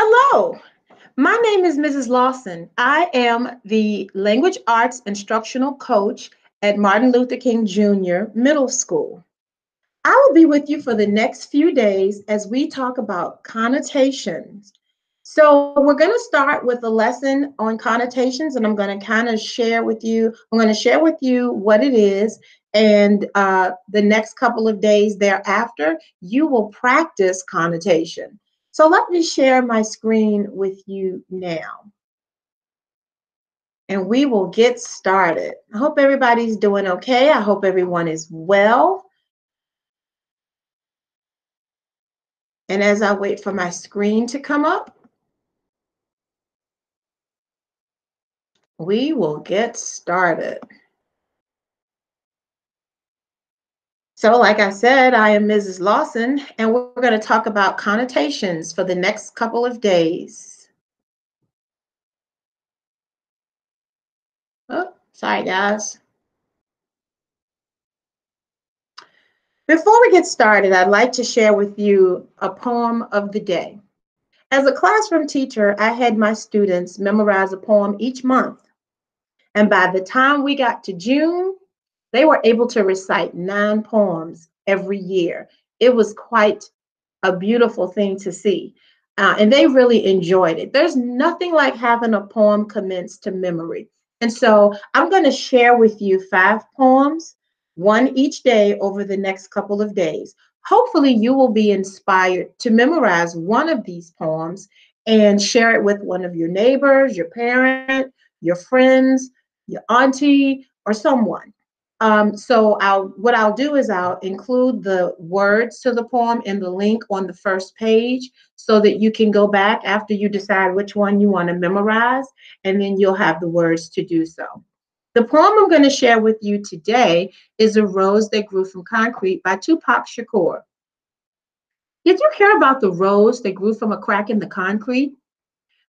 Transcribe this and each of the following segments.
Hello, my name is Mrs. Lawson. I am the Language Arts Instructional Coach at Martin Luther King Jr. Middle School. I will be with you for the next few days as we talk about connotations. So we're going to start with a lesson on connotations, and I'm going to kind of share with you, what it is, and the next couple of days thereafter, you will practice connotation. So let me share my screen with you now, and we will get started. I hope everybody's doing okay. I hope everyone is well. And as I wait for my screen to come up, we will get started. So like I said, I am Mrs. Lawson, and we're going to talk about connotations for the next couple of days. Oh, sorry, guys. Before we get started, I'd like to share with you a poem of the day. As a classroom teacher, I had my students memorize a poem each month. And by the time we got to June, they were able to recite 9 poems every year. It was quite a beautiful thing to see. And they really enjoyed it. There's nothing like having a poem commence to memory. And so I'm going to share with you 5 poems, one each day over the next couple of days. Hopefully you will be inspired to memorize one of these poems and share it with one of your neighbors, your parent, your friends, your auntie, or someone. So what I'll do is I'll include the words to the poem in the link on the first page so that you can go back after you decide which one you want to memorize, and then you'll have the words to do so. The poem I'm going to share with you today is A Rose That Grew from Concrete by Tupac Shakur. Did you hear about the rose that grew from a crack in the concrete?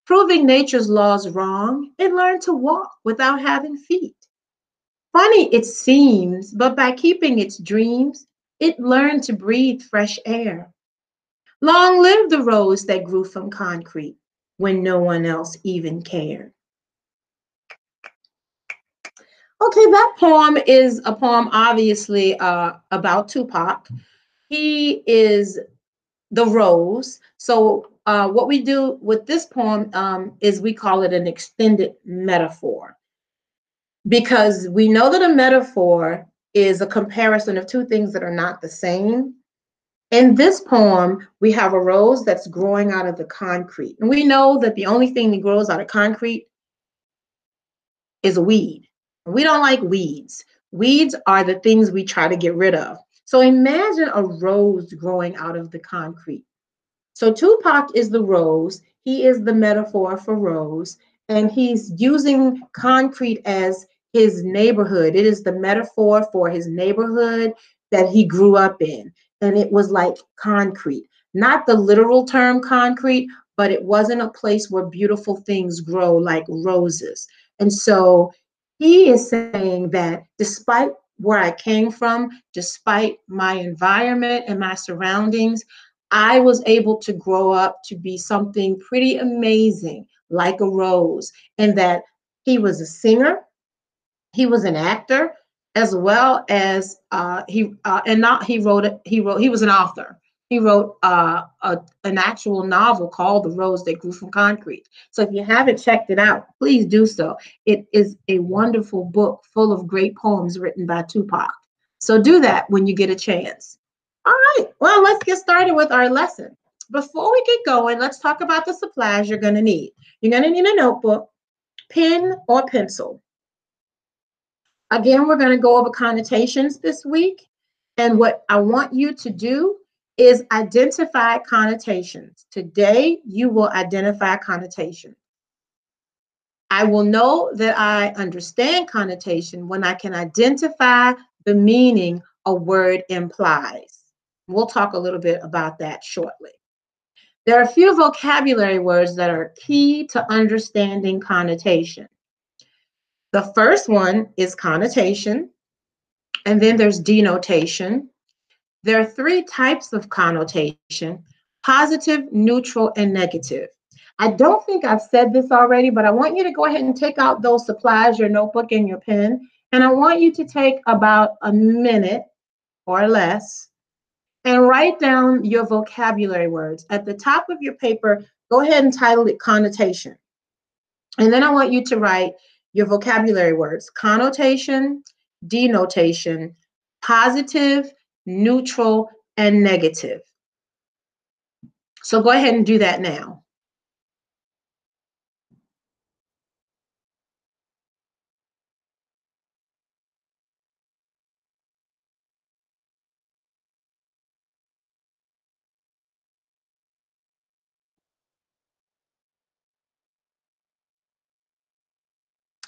Proving nature's laws wrong, it learned to walk without having feet. Funny it seems, but by keeping its dreams, it learned to breathe fresh air. Long live the rose that grew from concrete when no one else even cared. Okay, that poem is a poem obviously about Tupac. He is the rose. So what we do with this poem is we call it an extended metaphor, because we know that a metaphor is a comparison of 2 things that are not the same. In this poem, we have a rose that's growing out of the concrete. And we know that the only thing that grows out of concrete is a weed. We don't like weeds. Weeds are the things we try to get rid of. So imagine a rose growing out of the concrete. So Tupac is the rose. He is the metaphor for rose. And he's using concrete as his neighborhood. It is the metaphor for his neighborhood that he grew up in. And it was like concrete, not the literal term concrete, but it wasn't a place where beautiful things grow like roses. And so he is saying that despite where I came from, despite my environment and my surroundings, I was able to grow up to be something pretty amazing, like a rose, and that he was a singer, he was an actor, as well as he was an author. He wrote an actual novel called The Rose That Grew from Concrete. So if you haven't checked it out, please do so. It is a wonderful book full of great poems written by Tupac. So do that when you get a chance. All right, well, let's get started with our lesson. Before we get going, let's talk about the supplies you're going to need. You're going to need a notebook, pen, or pencil. Again, we're going to go over connotations this week. And what I want you to do is identify connotations. Today, you will identify connotation. I will know that I understand connotation when I can identify the meaning a word implies. We'll talk a little bit about that shortly. There are a few vocabulary words that are key to understanding connotation. The first one is connotation, and then there's denotation. There are 3 types of connotation: positive, neutral, and negative. I don't think I've said this already, but I want you to go ahead and take out those supplies, your notebook and your pen. And I want you to take about a minute or less and write down your vocabulary words. At the top of your paper, go ahead and title it connotation. And then I want you to write your vocabulary words: connotation, denotation, positive, neutral, and negative. So go ahead and do that now.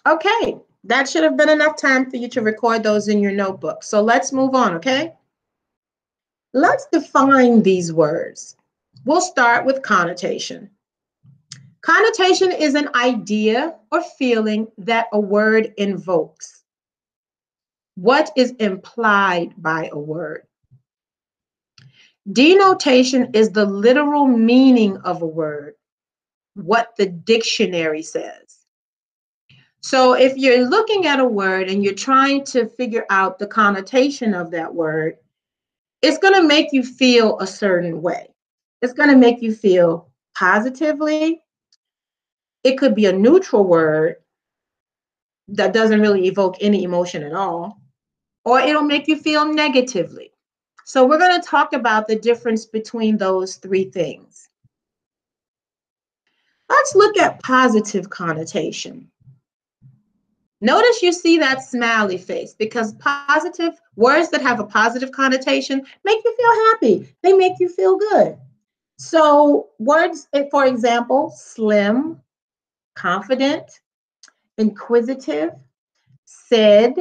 Okay, that should have been enough time for you to record those in your notebook. So let's move on, okay? Let's define these words. We'll start with connotation. Connotation is an idea or feeling that a word invokes. What is implied by a word? Denotation is the literal meaning of a word, what the dictionary says. So if you're looking at a word and you're trying to figure out the connotation of that word, it's going to make you feel a certain way. It's going to make you feel positively. It could be a neutral word that doesn't really evoke any emotion at all, or it'll make you feel negatively. So we're going to talk about the difference between those three things. Let's look at positive connotation. Notice you see that smiley face, because positive words that have a positive connotation make you feel happy. They make you feel good. So words, for example, slim, confident, inquisitive, said,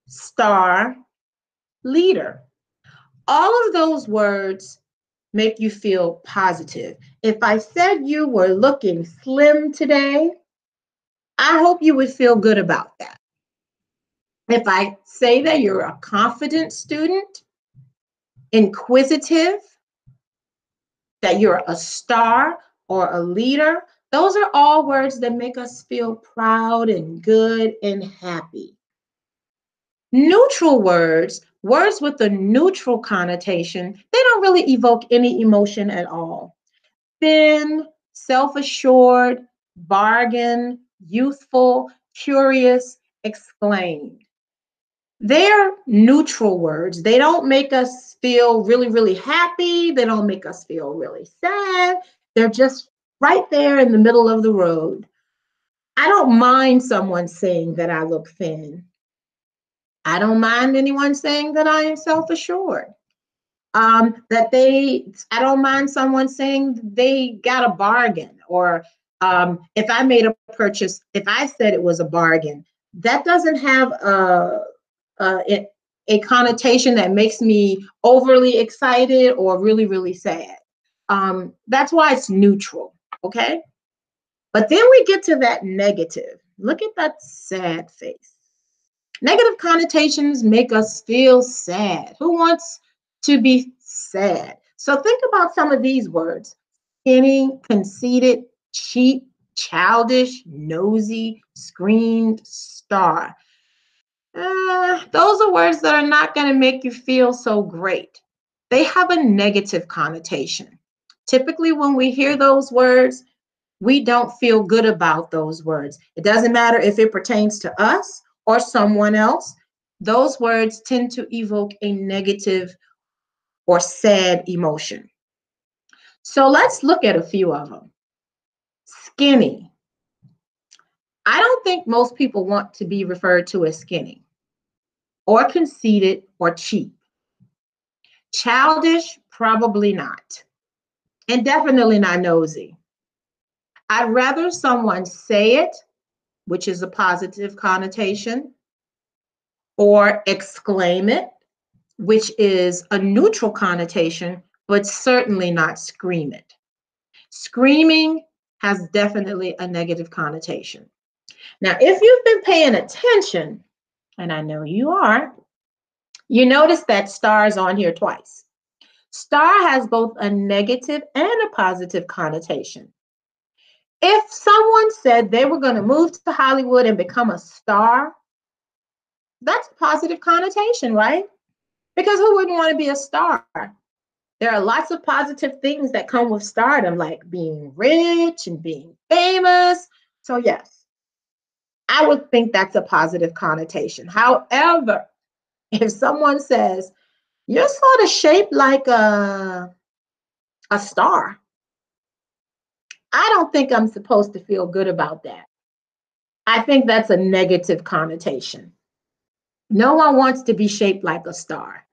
star, leader. All of those words make you feel positive. If I said you were looking slim today, I hope you would feel good about that. If I say that you're a confident student, inquisitive, that you're a star or a leader, those are all words that make us feel proud and good and happy. Neutral words, words with a neutral connotation, they don't really evoke any emotion at all. Thin, self-assured, bargain, youthful, curious, exclaimed. They're neutral words. They don't make us feel really, really happy. They don't make us feel really sad. They're just right there in the middle of the road. I don't mind someone saying that I look thin. I don't mind anyone saying that I am self-assured. I don't mind someone saying they got a bargain, or if I made a purchase, if I said it was a bargain, that doesn't have a connotation that makes me overly excited or really, really sad. That's why it's neutral, okay? But then we get to that negative. Look at that sad face. Negative connotations make us feel sad. Who wants to be sad? So think about some of these words: skinny, conceited, cheap, childish, nosy, screamed, star. Those are words that are not going to make you feel so great. They have a negative connotation. Typically, when we hear those words, we don't feel good about those words. It doesn't matter if it pertains to us or someone else. Those words tend to evoke a negative or sad emotion. So let's look at a few of them. Skinny. I don't think most people want to be referred to as skinny, or conceited, or cheap. Childish, probably not. And definitely not nosy. I'd rather someone say it, which is a positive connotation, or exclaim it, which is a neutral connotation, but certainly not scream it. Screaming has definitely a negative connotation. Now, if you've been paying attention, and I know you are, you notice that star is on here twice. Star has both a negative and a positive connotation. If someone said they were going to move to Hollywood and become a star, that's a positive connotation, right? Because who wouldn't want to be a star? There are lots of positive things that come with stardom, like being rich and being famous. So, yes, I would think that's a positive connotation. However, if someone says, you're sort of shaped like a star, I don't think I'm supposed to feel good about that. I think that's a negative connotation. No one wants to be shaped like a star.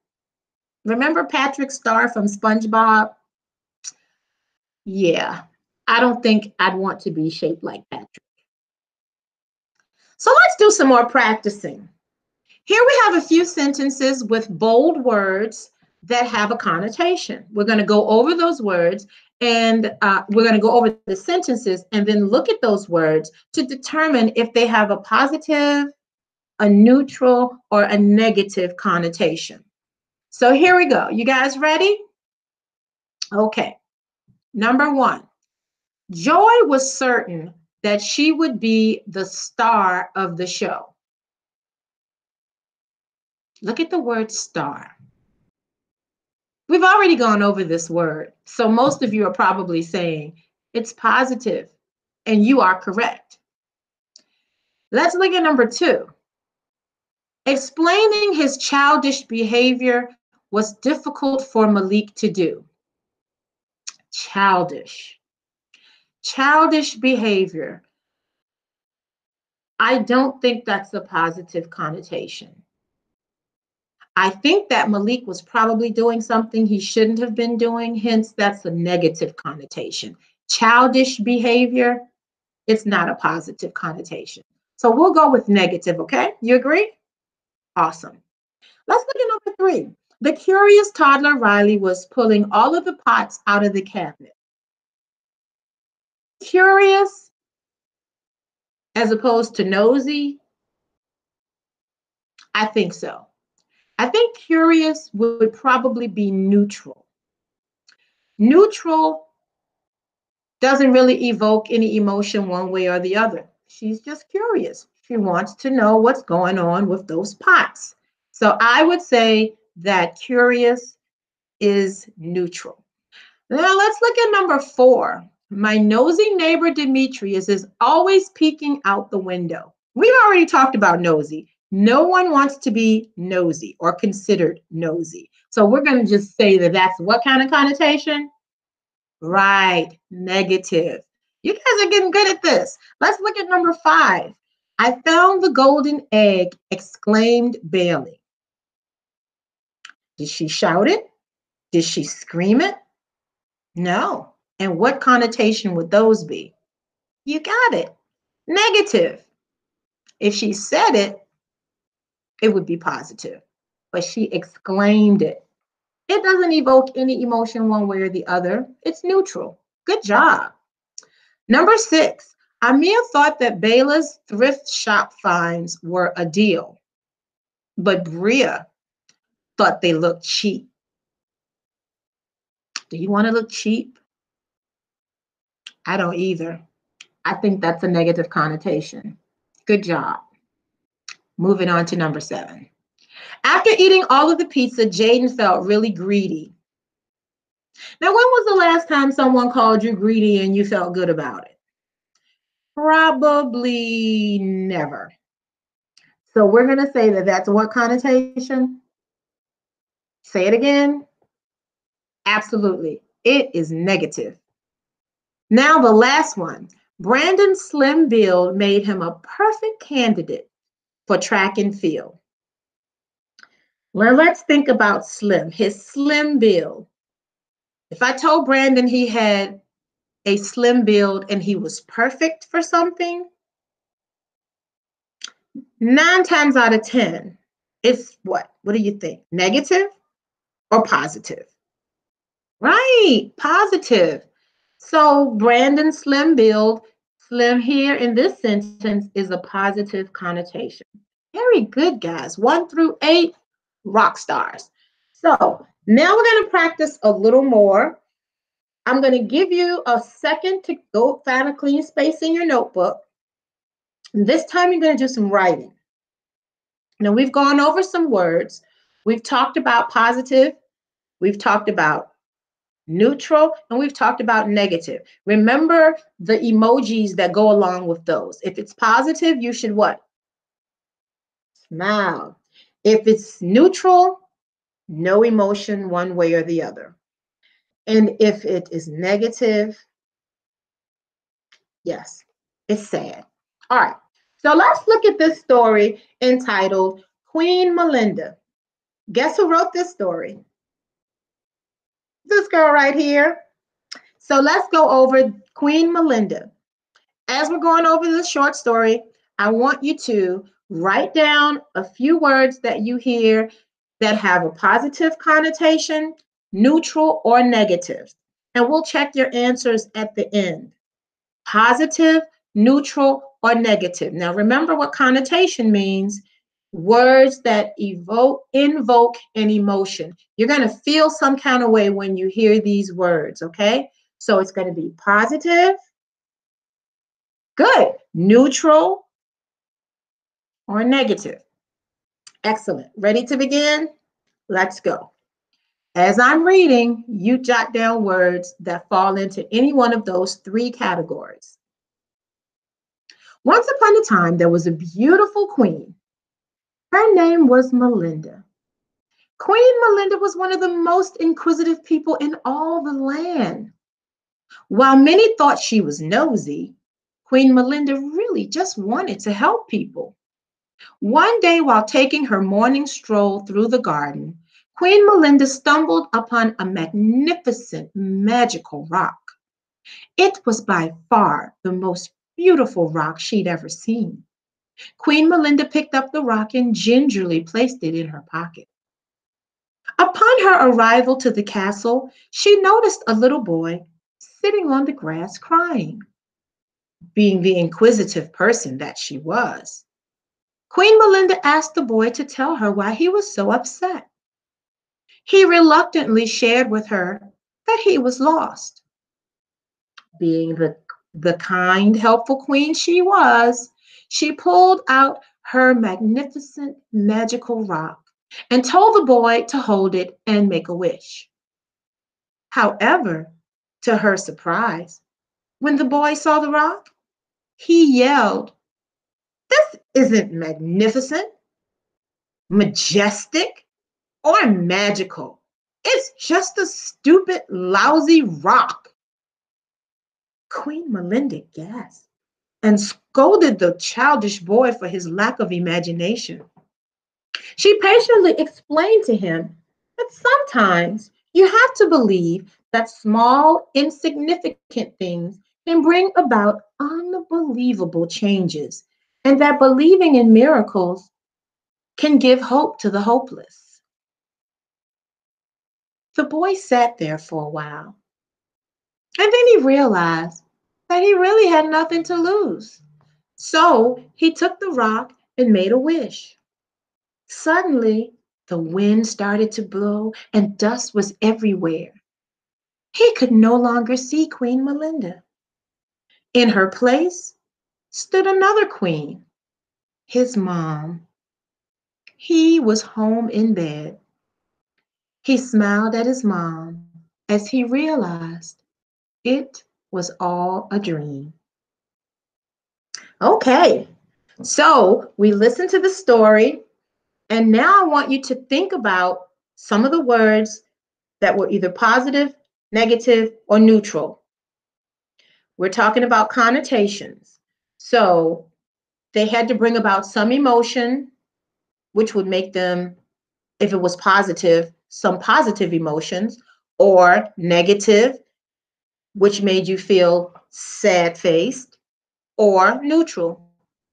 Remember Patrick Star from SpongeBob? Yeah, I don't think I'd want to be shaped like Patrick. So let's do some more practicing. Here we have a few sentences with bold words that have a connotation. We're going to go over those words and we're going to go over the sentences and then look at those words to determine if they have a positive, a neutral, or a negative connotation. So here we go. You guys ready? Okay. Number one, Joy was certain that she would be the star of the show. Look at the word star. We've already gone over this word, so most of you are probably saying it's positive, and you are correct. Let's look at number two. Explaining his childish behavior was difficult for Malik to do. Childish. Childish behavior. I don't think that's a positive connotation. I think that Malik was probably doing something he shouldn't have been doing, hence that's a negative connotation. Childish behavior, it's not a positive connotation. So we'll go with negative, okay? You agree? Awesome. Let's look at number three. The curious toddler Riley was pulling all of the pots out of the cabinet. Curious as opposed to nosy? I think so. I think curious would probably be neutral. Neutral doesn't really evoke any emotion one way or the other. She's just curious. She wants to know what's going on with those pots. So I would say that curious is neutral. Now let's look at number four. My nosy neighbor Demetrius is always peeking out the window. We've already talked about nosy. No one wants to be nosy or considered nosy. So we're going to just say that that's what kind of connotation? Right, negative. You guys are getting good at this. Let's look at number five. I found the golden egg, exclaimed Bailey. Did she shout it? Did she scream it? No. And what connotation would those be? You got it. Negative. If she said it, it would be positive. But she exclaimed it. It doesn't evoke any emotion one way or the other. It's neutral. Good job. Number six, Amir thought that Bela's thrift shop finds were a deal, but Bria thought they looked cheap. Do you want to look cheap? I don't either. I think that's a negative connotation. Good job. Moving on to number seven. After eating all of the pizza, Jaden felt really greedy. Now, when was the last time someone called you greedy and you felt good about it? Probably never. So we're going to say that that's what connotation? Say it again. Absolutely. It is negative. Now the last one. Brandon's slim build made him a perfect candidate for track and field. Well, let's think about slim, his slim build. If I told Brandon he had a slim build and he was perfect for something, 9 times out of 10, it's what? What do you think? Negative or positive? Right, positive. So Brandon's slim build, slim here in this sentence is a positive connotation. Very good, guys. 1 through 8, rock stars. So now we're going to practice a little more. I'm going to give you a second to go find a clean space in your notebook. And this time you're going to do some writing. Now, we've gone over some words. We've talked about positive. We've talked about neutral, and we've talked about negative. Remember the emojis that go along with those. If it's positive, you should what? Smile. If it's neutral, no emotion one way or the other. And if it is negative, yes, it's sad. All right. So let's look at this story entitled Queen Melinda. Guess who wrote this story? This girl right here. So let's go over Queen Melinda. As we're going over this short story, I want you to write down a few words that you hear that have a positive connotation, neutral, or negative. And we'll check your answers at the end. Positive, neutral, or negative. Now, remember what connotation means. Words that invoke an emotion. You're going to feel some kind of way when you hear these words, okay? So it's going to be positive, good, neutral, or negative. Excellent. Ready to begin? Let's go. As I'm reading, you jot down words that fall into any one of those three categories. Once upon a time, there was a beautiful queen. Her name was Melinda. Queen Melinda was one of the most inquisitive people in all the land. While many thought she was nosy, Queen Melinda really just wanted to help people. One day, while taking her morning stroll through the garden, Queen Melinda stumbled upon a magnificent magical rock. It was by far the most beautiful rock she'd ever seen. Queen Melinda picked up the rock and gingerly placed it in her pocket. Upon her arrival to the castle, she noticed a little boy sitting on the grass crying. Being the inquisitive person that she was, Queen Melinda asked the boy to tell her why he was so upset. He reluctantly shared with her that he was lost. Being the kind, helpful queen she was, she pulled out her magnificent magical rock and told the boy to hold it and make a wish. However, to her surprise, when the boy saw the rock, he yelled, "This isn't magnificent, majestic, or magical. It's just a stupid, lousy rock." Queen Melinda gasped and scolded the childish boy for his lack of imagination. She patiently explained to him that sometimes you have to believe that small, insignificant things can bring about unbelievable changes, and that believing in miracles can give hope to the hopeless. The boy sat there for a while, and then he realized that he really had nothing to lose. So he took the rock and made a wish. Suddenly, the wind started to blow and dust was everywhere. He could no longer see Queen Melinda. In her place stood another queen, his mom. He was home in bed. He smiled at his mom as he realized it was all a dream. Okay, so we listened to the story, and now I want you to think about some of the words that were either positive, negative, or neutral. We're talking about connotations. So they had to bring about some emotion, which would make them, if it was positive, some positive emotions, or negative, which made you feel sad faced, or neutral.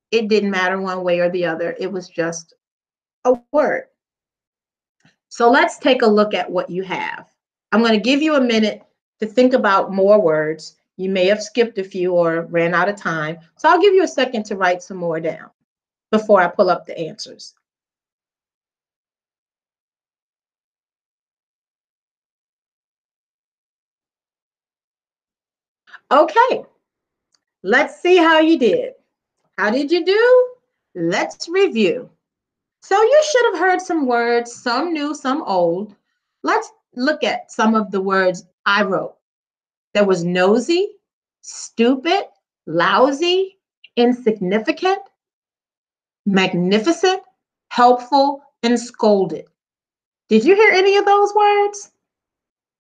It didn't matter one way or the other. It was just a word. So let's take a look at what you have. I'm going to give you a minute to think about more words. You may have skipped a few or ran out of time. So I'll give you a second to write some more down before I pull up the answers. Okay, let's see how you did. How did you do? Let's review. So you should have heard some words, some new, some old. Let's look at some of the words I wrote. There was nosy, stupid, lousy, insignificant, magnificent, helpful, and scolded. Did you hear any of those words?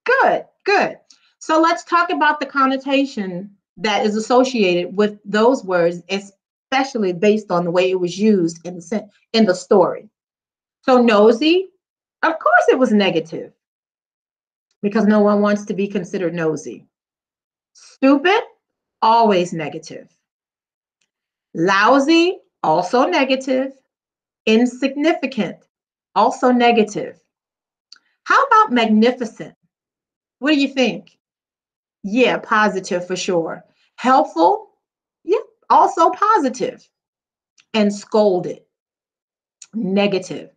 Good, good. So let's talk about the connotation that is associated with those words, especially based on the way it was used in the story. So nosy, of course it was negative because no one wants to be considered nosy. Stupid, always negative. Lousy, also negative. Insignificant, also negative. How about magnificent? What do you think? Yeah, positive for sure. Helpful? Yeah, also positive. And scolded, negative.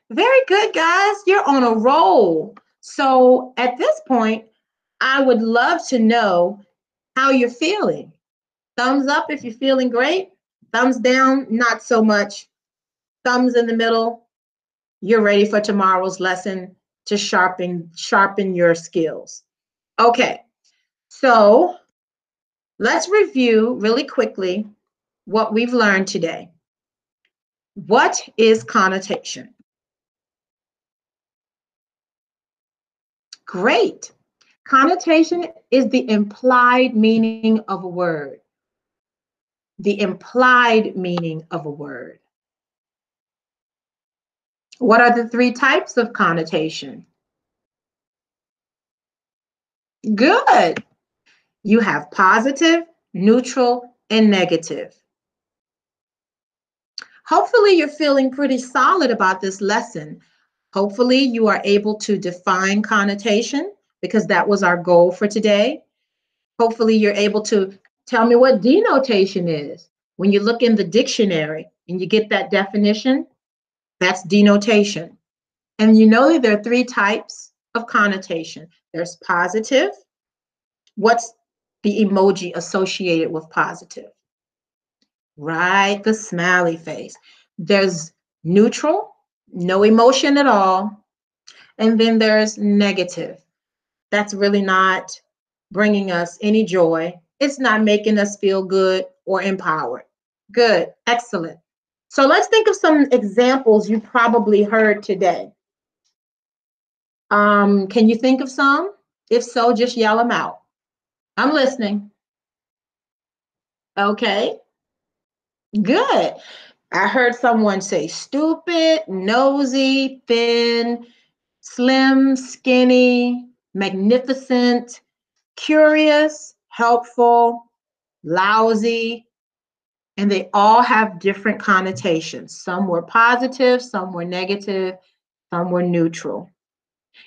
Very good, guys. You're on a roll. So at this point, I would love to know how you're feeling. Thumbs up if you're feeling great. Thumbs down, not so much. Thumbs in the middle. You're ready for tomorrow's lesson to sharpen your skills. Okay, so let's review really quickly what we've learned today. What is connotation? Great. Connotation is the implied meaning of a word. The implied meaning of a word. What are the three types of connotation? Good. You have positive, neutral, and negative. Hopefully, you're feeling pretty solid about this lesson. Hopefully, you are able to define connotation because that was our goal for today. Hopefully, you're able to tell me what denotation is. When you look in the dictionary and you get that definition, that's denotation. And you know that there are three types of connotation. There's positive. What's the emoji associated with positive? Right, the smiley face. There's neutral, no emotion at all. And then there's negative. That's really not bringing us any joy. It's not making us feel good or empowered. Good, excellent. So let's think of some examples you probably heard today. Can you think of some? If so, just yell them out. I'm listening. Okay, good. I heard someone say stupid, nosy, thin, slim, skinny, magnificent, curious, helpful, lousy, and they all have different connotations. Some were positive, some were negative, some were neutral.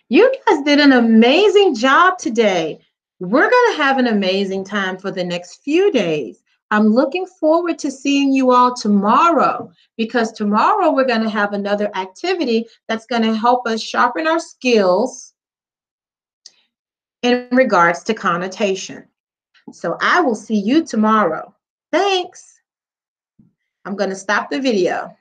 You guys did an amazing job today. We're going to have an amazing time for the next few days. I'm looking forward to seeing you all tomorrow because tomorrow we're going to have another activity that's going to help us sharpen our skills in regards to connotation. So I will see you tomorrow. Thanks. I'm going to stop the video.